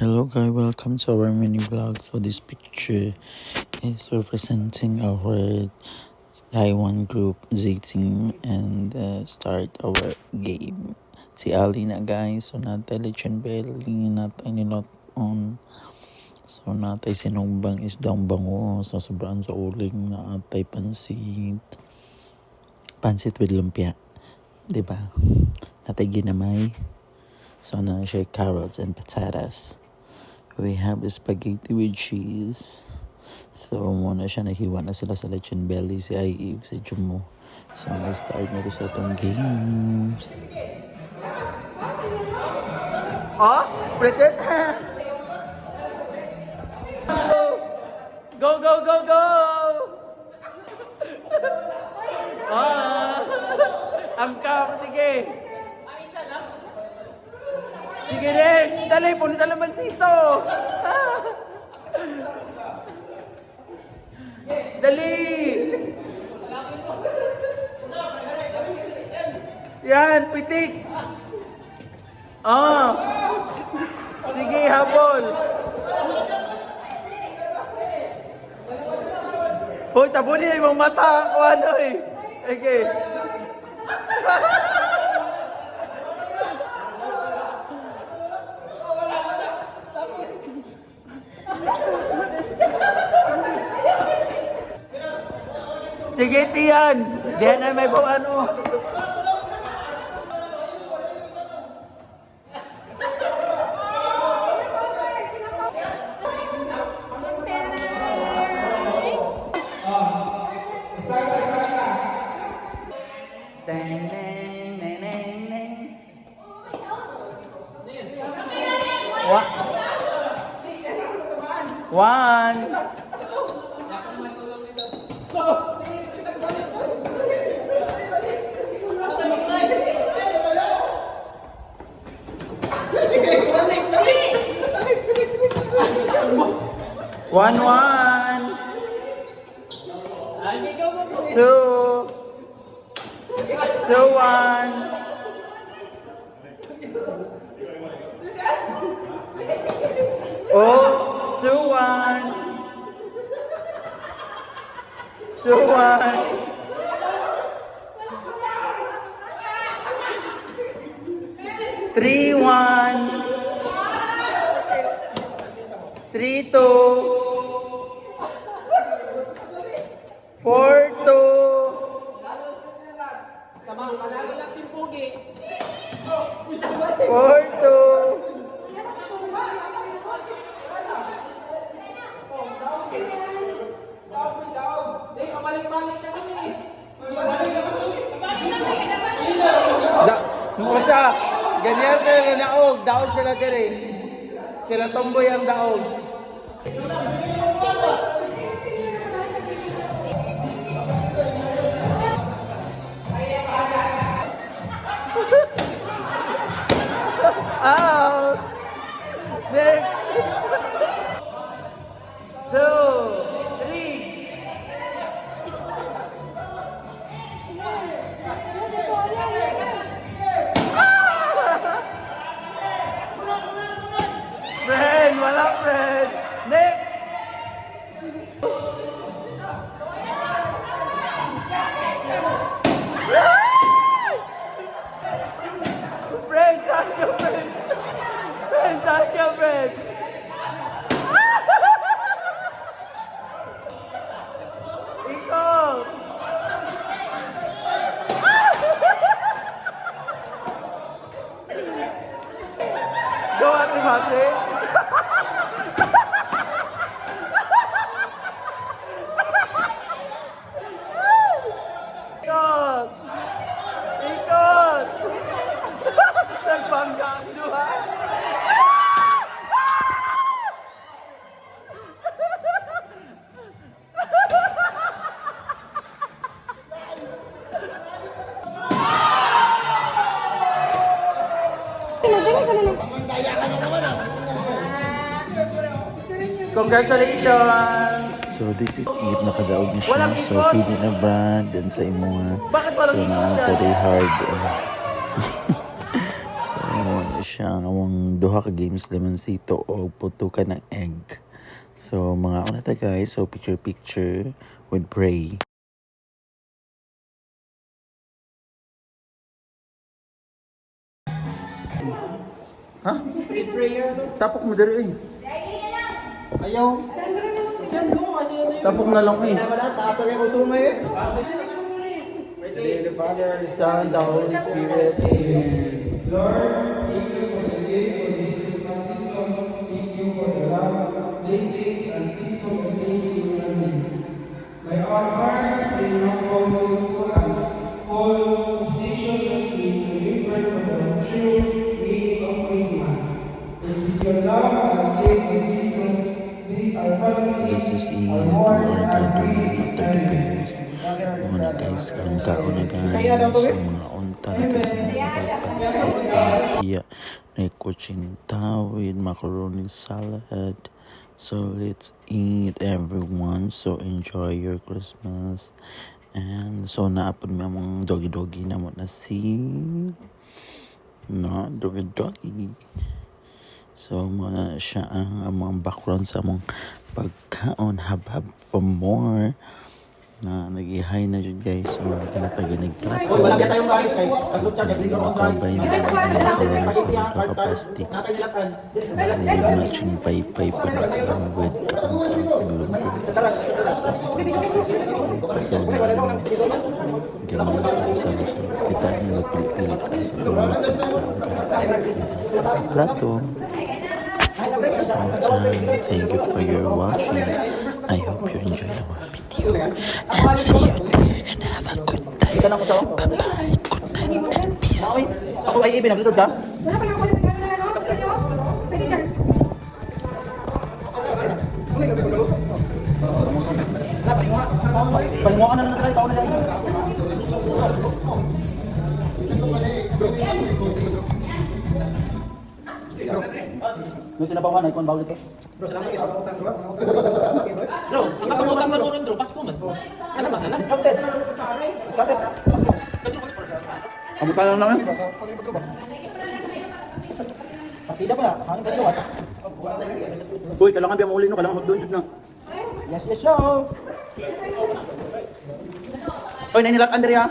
Hello guys, welcome to our mini vlog. So this picture is representing our Taiwan group Z-Team and start our game. Si Ali na guys, so natay lechon belly, natay nilot on. So natay sinumbang isdang bango, so sobrang sa uling na atay pansit with lumpia. Diba? Natay ginamay. So na siya carrots and potatoes. We have the spaghetti with cheese. So, muna siya nahiwa na sila sa lechon belly, si Eve, si Jumo. So, may start na sa itong games. Oh, present. Go, go, go, go. Angkap, sige. Sige, next. Dali, punta naman sito. Dali. Yan, pitik. Sige, habol. Hoy, tabunin na yung mata. Kung ano eh. Okay. Sige, Tiyan. Diyan na may buwan mo. Dang, dang, dang, dang, dang. One. One. Two. 1. Oh, 2-1. 2-1. 3-1. 3-2. 4-2. 4-2. 'Yung isa, ganyan sila na naog, daog sila dire. Sila tomboy ang daog. Out! Next! 2, 3. Friend, wala friend. Next. Friend, saan ka friend? Friend, saan ka friend? Ikaw. Go, Ate Masi. Ikot! Ikot! Nagbangga ang duha. Congratulations! So this is it, nakadaog na siya. So feeding na brand, then sa imo nga. Bakit walang So na ikot? very hard. So, ano siya, ang duha ka games lamansito o putukan ng egg. So, mga una ta guys, so picture with Bray. Ha? Tapok mo dali eh. Ayaw. Tapok na lang eh. Taas ang yung sumay eh. The Father, the Son, the Holy Spirit. Amen. Lord, thank you for the gift for this Christmas season. Thank you for the love, blessings, and people of blessing you and me. May our hearts be not only full and full position that we remember for the true meaning of Christmas. It is your love and gift of Jesus. These are family. This is Our Ian to hearts our are gathering praising after the prayers. Muna guys, ang kauna guys, so mga unta natin sa mga pagpansit. Iya, may kuchinta with macaroni salad. So let's eat everyone. So enjoy your Christmas. And so naapod mo mga doggy na mo na si no, doggy. So, mga siya ang mga background sa among pagkaon habab pa more na nag-i-high na dyan guys. So, nagtaga nag-plato. Wala ka tayong guys. Ang lucha, nag-ring on guys. Kabay na nag-i-rice na nagpapaplastic. Matching pay-pay pa na with so, gamay sa isa. Kita nyo pilit-pilit sa tumulong plato. So, thank you for your watching. I hope you enjoy our video. And see you there and have a good time. Bye-bye. Good night and peace. Ako ay ibig, nagsusod ka? Wala pa yung kulit ng gano'n, no? Sa inyo? Pwede dyan. Palinguan na lang sila, ikaw nila eh. Yung sinabawan ay kung bawal ito. Bro, salamat kayo sa pangutang bro. Bro, ang kapangutang mo rin, bro, Pasko man. Ano ba, sana? Discounted. Discounted. Ang mukha lang naman. Partida pa na. Ano ba ito? Uy, kailangan biya mauli no. Kailangan mag-doon na. Yes, yes, show. Uy, nainilak Andrea.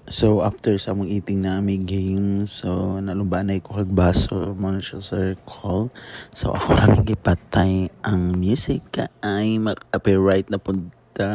So after sa mong eating na may game, so nalumbanay ko kag baso mo na siya circle. So ako lang gipatay ang music ay mag-copyright na punta.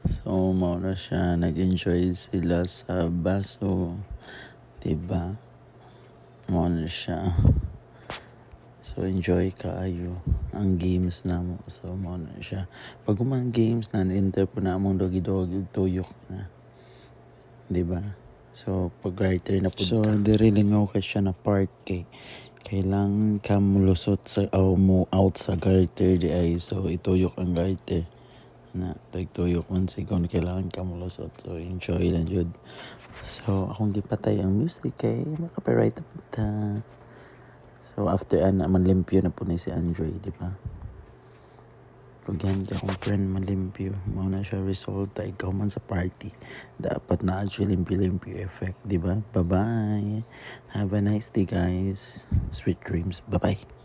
So mo na siya nag-enjoy sila sa baso, diba? Mo na siya. So enjoy kaayo ang games na mo. So mo na siya. Pag umang games na enter po na among dogi-dogi tuyok na. 'Di ba? So pag writer na po. So diri lingaw ka siya na part kay kailangan ka mulusot sa mo out sa garter di ay. So ituyok ang garter. Na tuyok man sigon kailangan ka mulusot. So enjoy lang jud. So akong gipatay ang music kay makapiright pa ta. So after manlimpyo na po ni si Andre, di ba? Pag yan ka kung friend manlimpyo, mauna siya resulta, ikaw man sa party. Dapat na actually limpyo effect, di ba? Bye-bye! Have a nice day guys. Sweet dreams. Bye-bye!